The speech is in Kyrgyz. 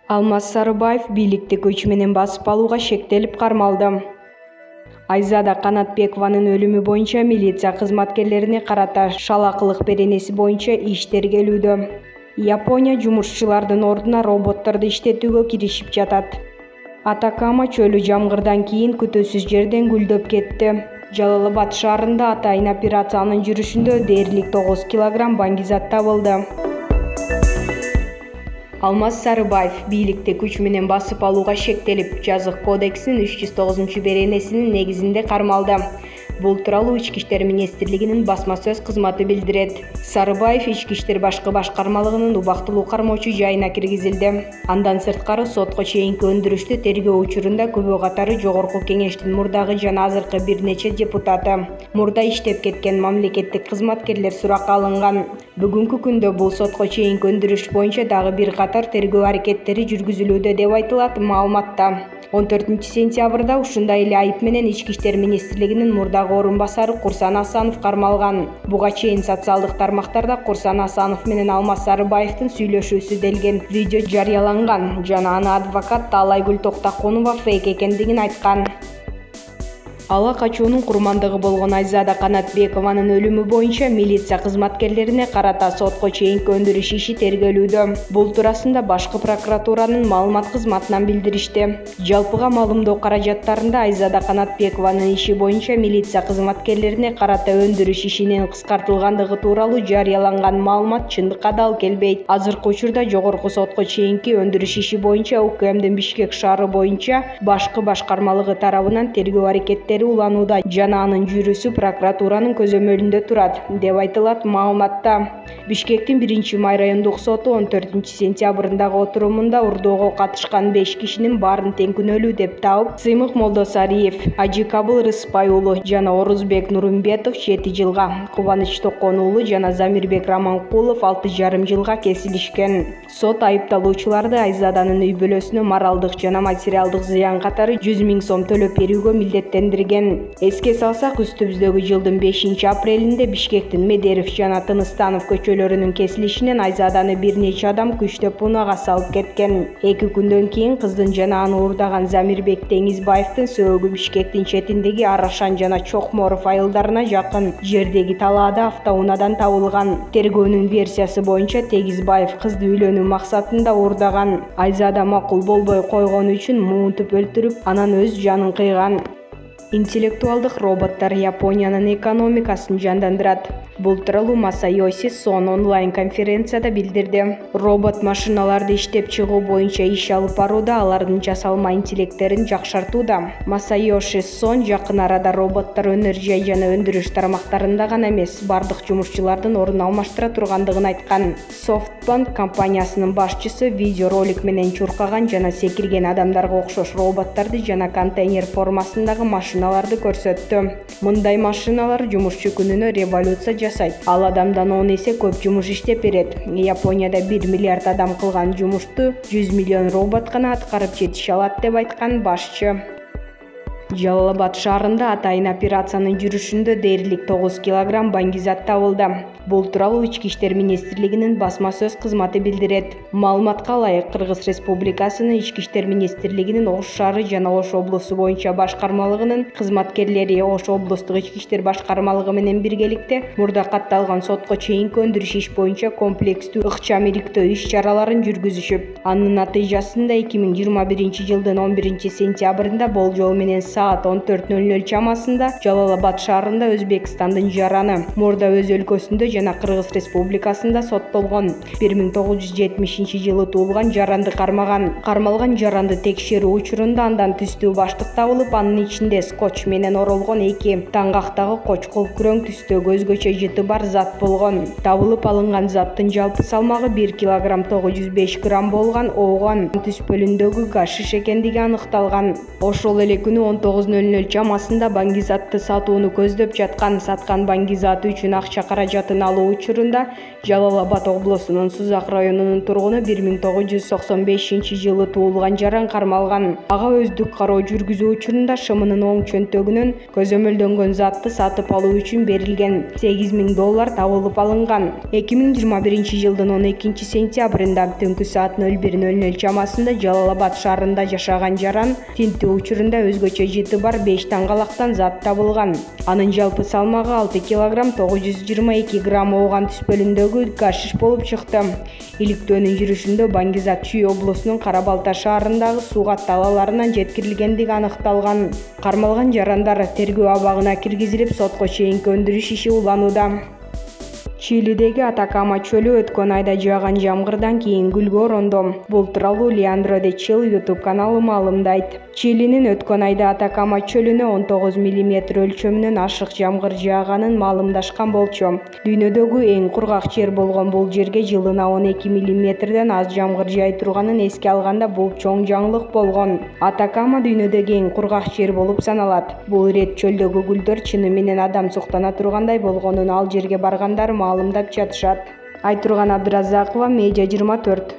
Алмаз Сарыбаев бийликти күч менен басып алууга шектелип кармалды. Айзада Канатбекованын өлүмү боюнча милиция кызматкерлерине карата шалакылык беренеси боюнча иш тергелүүдө. Япония жумушчулардын ордуна роботторду иштетүүгө киришип жатат. Атакама чөлү жамгырдан кийин күтүүсүз жерден гүлдөп кетти. Жалал-Абад шаарында атайын операциянын жүрүшүндө дээрлик 9 килограмм баңгизат табылды. Алмаз Сарыбаев бийликти күч менен басып алууга шектелип, Жазык кодексинин 309 беренесинин негизинде кармалды. Бул тууралуу Ички иштер министрлигинин басма сөз кызматы билдирет. Сарыбаев Ички иштер башкы башкармалыгынын убактылуу кармоочу жайына киргизилди. Андан сырткары сотко чейинки өндүрүштү тергөө учурунда күбө катары Жогорку Кеңештин мурдагы жана азыркы бир нече депутаты, мурда иштеп кеткен мамлекеттик кызматкерлер суракка алынган. Бүгүнкү күндө бул сотко чейинки өндүрүш боюнча дагы бир катар тергөө аракеттери жүргүзүлүүдө деп айтылат маалыматта. 14 сентябрда ушундай эле айып менен Ички иштер министрлигинин мурдагы орун басары Курсан Асанов кармалган. Буга чейин социалдык тармактарда Курсан Асанов менен Алмаз Сарыбаевдин сүйлөшүүсү делген видео жарыяланган жана аны адвокат Таалайгүл Токтокунова фейк экендигин айткан. Ала качуунун курмандыгы болгон Айзада Канатбекованын өлүмү боюнча милиция кызматкерлерине карата сотко чейинки өндүрүш иши тергелүүдө. Бул туурасында башкы прокуратуранын маалымат кызматынан билдиришти. Жалпыга маалымдоо каражаттарында Айзада Канатбекованын иши боюнча милиция кызматкерлерине карата өндүрүш ишинин кыскартылгандыгы тууралуу жарыяланган маалымат чындыкка дал келбейт. Азыркы учурда жогорку сотко чейинки өндүрүш иши боюнча УКМдин Бишкек шаары боюнча башкы башкармалыгы тарабынан тергөө аракеттери уланууда жана анын жүрүүсү прокуратуранын көзөмөлүндө турат, деп айтылат маалыматта. Бишкектин 1-Май райондук соту 14 сентябрындагы отурумунда урдоого катышкан 5 кишинин баарын тең күнөөлүү деп таап, Сыймык Молдосариев, Ажикабыл Рыспай уулу жана Орузбек Нурумбетов 7 жылга, Кубаныч Токон уулу жана Замирбек Раманкулов 6,5 жылга кесилишкен. Сот айыпталуучуларды Айзаданын үй бүлөсүнө моралдык жана материалдык зыян катары 100 000 сом төлөп берүүгө милдеттендирген. Эске салсак, үстүбүздөгү жылдын 5 апрелинде Бишкектин Медерев жана Тыныстанов көчөлөрүнүн кесилишинен Айзаданы бир нече адам күчтөп унаага салып кеткен. 2 күндөн кийин кыздын жана аны уурдаган Замирбек Теңизбаевдин сөөгү Бишкектин четиндеги Арашан жана Чокморов айылдарына жакын жердеги талаада автоунаадан табылган. Тергөөнүн версиясы боюнча Тегизбаев кызды үйлөнүү максатында уурдаган. Айзада макул болбой койгону үчүн муунтуп өлтүрүп, анан өз жанын кыйган. Интеллектуалдык роботтор Япониянын экономикасын жандандырат. Бул тууралуу Масайоси Сон онлайн конференцияда билдирди. Робот машиналарды иштеп чыгуу боюнча иш алып барууда, алардын жасалма интеллекттерин жакшыртууда. Масайоши Сон жакын арада роботтор өнөр жай жана өндүрүш тармактарында гана эмес, бардык жумушчулардын ордун алмаштыра тургандыгын айткан. SoftBank компаниясынын башчысы видео ролик менен чуркаган жана секирген адамдарга окшош роботторду жана контейнер формасындагы машиналарды көрсөттү. Мындай машиналар жумушчу күнүнө революция жасайт. Ал адамдан 10 эсе көп жумуш иштеп берет. Японияда 1 миллиард адам кылган жумушту 100 миллион робот гана аткарып жетише алат, деп айткан башчы. Жалал-Абад шаарында атайын операциянын жүрүшүндө дээрлик 9 килограмм баңгизат табылды. Бул тууралуу Ички иштер министрлигинин басма сөз кызматы билдирет. Маалыматка ылайык, Кыргыз Республикасынын Ички иштер министрлигинин Ош шаары жана Ош облусу боюнча башкармалыгынын кызматкерлери Ош облустук Ички иштер башкармалыгы менен биргеликте мурда катталган сотко чейинки өндүрүш иш боюнча комплекстүү ыкчам иликтөө иш-чараларын жүргүзүшүп, анын натыйжасында 2021 жылдын 11 сентябрында болжол менен саат 14:00 чамасында Жалал-Абад шаарында Өзбекстандын жараны, мурда өз өлкөсүндө жана Кыргыз Республикасында соттолгон 1970 жылы туулган жаранды кармаган. Кармалган жаранды текшерүү учурунда андан түстүү баштык табылып, анын ичинде скотч менен оролгон 2 таңгактагы кочкол күрөң түстөгү өзгөчө жыты бар зат болгон. Табылып алынган заттын жалпы салмагы 1 килограмм 905 грамм болгон. Оогон түспөлүндөгү гашиш экендиги аныкталган. Ошол эле күнү 19:00 чамасында баңгизатты сатууну көздөп жаткан саткан баңгизаты үчүн акча каражатын алуу учурунда Жалал Абад облусунун Сузак районунун тургуну 1995-жылы туулган Жаран кармалган. Ага өздүк кароо жүргүзүү учурунда ШМнын оң чөнтөгүнөн көзөмөлдөнгөн затты сатып алуу үчүн берилген $8.000 табылып алынган. 2021-жылдын 12 сентябрында түнкү саат 01:00 чамасында Жалал Абад шаарында жашаган Жаран тинтүү учурунда өзгөчө жыты бар 5 таңгалактан зат табылган. Анын жалпы салмагы 6 кг 922 грамм ооган түспөлүндөгү гашиш болуп чыкты. Иликтөөнүн жүрүшүндө баңгизат Чүй облусунун Кара Балта шаарындагы Сугат талааларынан жеткирилгендиги аныкталган. Кармалган жарандар тергөө абагына киргизилип, сотко чейинки өндүрүш иши уланууда. Чилидеги Атакама чөлү өткөн айда жааган жамгырдан кийин гүлгө оронду. Бул тууралуу Leandro de Chile YouTube каналы маалымдайт. Чилинин өткөн айда Атакама чөлүнө 19 мм өлчөмүнөн ашык жамгыр жааганын маалымдашкан болчу. Дүйнөдөгү эң кургак жер болгон бул жерге жылына 12 мм аз жамгыр жай турганын эске алганда бул чоң жаңылык болгон. Атакама дүйнөдөгү эң кургак жер болуп саналат. Бул рет чөлдөгү гүлдөр чыны менен адам суктана тургандай болгонун ал жерге баргандар маалымдап жатышат. Айтурган Абдыразакова, Медиа 24.